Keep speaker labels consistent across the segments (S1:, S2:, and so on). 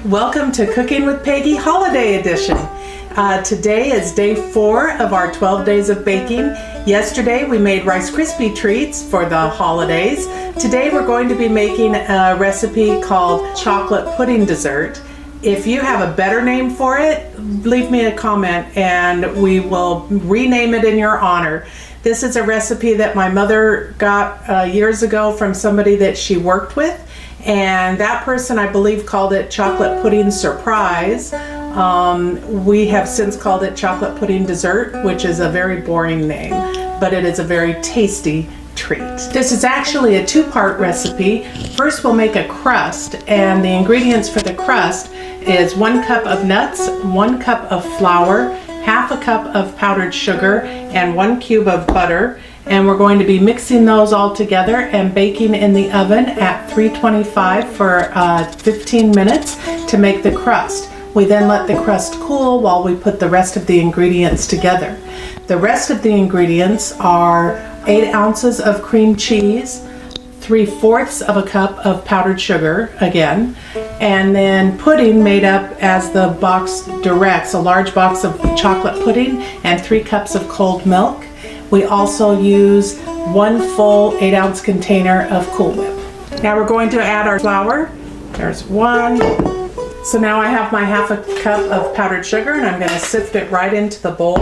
S1: Welcome to Cooking with Peggy Holiday Edition. Today is day 4 of our 12 days of baking. Yesterday we made Rice Krispie treats for the holidays. Today we're going to be making a recipe called chocolate pudding dessert. If you have a better name for it, leave me a comment and we will rename it in your honor. This is a recipe that my mother got years ago from somebody that she worked with. And that person, I believe, called it chocolate pudding surprise. We have since called it chocolate pudding dessert, which is a very boring name, but it is a very tasty treat. This is actually a two-part recipe. First, we'll make a crust, and the ingredients for the crust is 1 cup of nuts, 1 cup of flour, half a cup of powdered sugar, and 1 cube of butter. And we're going to be mixing those all together and baking in the oven at 325 for 15 minutes to make the crust. We then let the crust cool while we put the rest of the ingredients together. The rest of the ingredients are 8 ounces of cream cheese, 3/4 of a cup of powdered sugar again, and then pudding made up as the box directs, a large box of chocolate pudding and 3 cups of cold milk. We also use 1 full 8-ounce container of Cool Whip. Now we're going to add our flour. There's 1. So now I have my half a cup of powdered sugar and I'm going to sift it right into the bowl.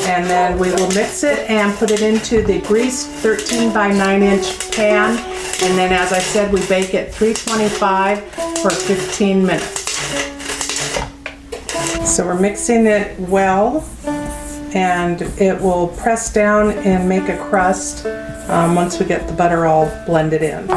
S1: And then we will mix it and put it into the greased 13 by 9 inch pan. And then, as I said, we bake at 325 for 15 minutes. So we're mixing it well, and it will press down and make a crust once we get the butter all blended in.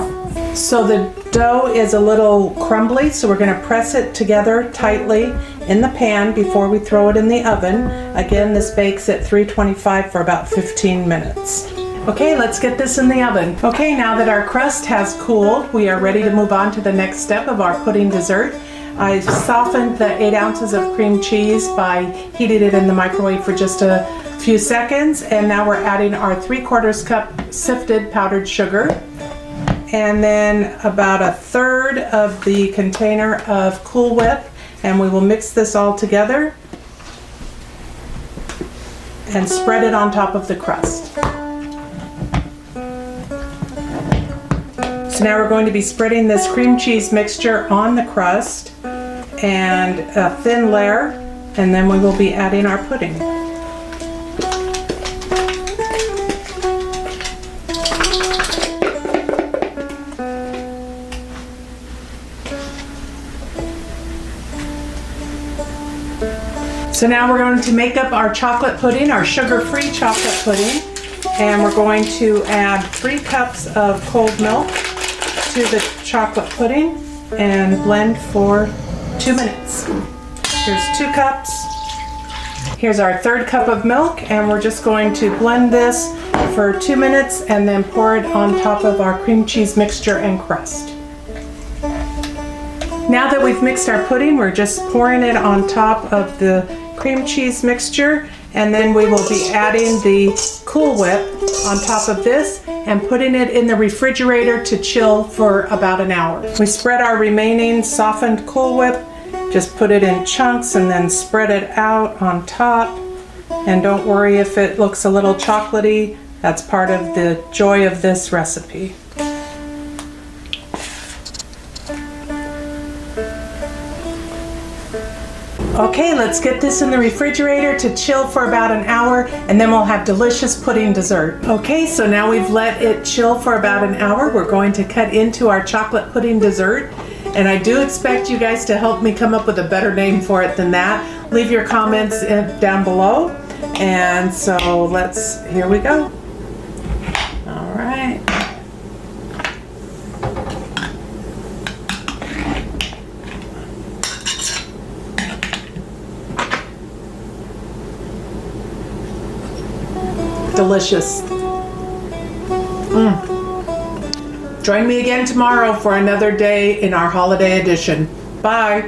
S1: So the dough is a little crumbly, so we're going to press it together tightly in the pan before we throw it in the oven. Again, this bakes at 325 for about 15 minutes. Okay, let's get this in the oven. Okay, now that our crust has cooled, we are ready to move on to the next step of our pudding dessert. I softened the 8 ounces of cream cheese by heating it in the microwave for just a few seconds, and now we're adding our 3/4 cup sifted powdered sugar, and then about 1/3 of the container of Cool Whip, and we will mix this all together and spread it on top of the crust. So now we're going to be spreading this cream cheese mixture on the crust and a thin layer, and then we will be adding our pudding. So now we're going to make up our chocolate pudding, our sugar-free chocolate pudding, and we're going to add 3 cups of cold milk to the chocolate pudding and blend for 2 minutes. Here's 2 cups. Here's our 3rd cup of milk, and we're just going to blend this for 2 minutes and then pour it on top of our cream cheese mixture and crust. Now that we've mixed our pudding, we're just pouring it on top of the cream cheese mixture, and then we will be adding the Cool Whip on top of this and putting it in the refrigerator to chill for about an hour. We spread our remaining softened Cool Whip, just put it in chunks and then spread it out on top. And don't worry if it looks a little chocolatey, that's part of the joy of this recipe. Okay, let's get this in the refrigerator to chill for about an hour, and then we'll have delicious pudding dessert. Okay, so now we've let it chill for about an hour. We're going to cut into our chocolate pudding dessert, and I do expect you guys to help me come up with a better name for it than that. Leave your comments down below, and so here we go. All right. Delicious. Join me again tomorrow for another day in our holiday edition. Bye.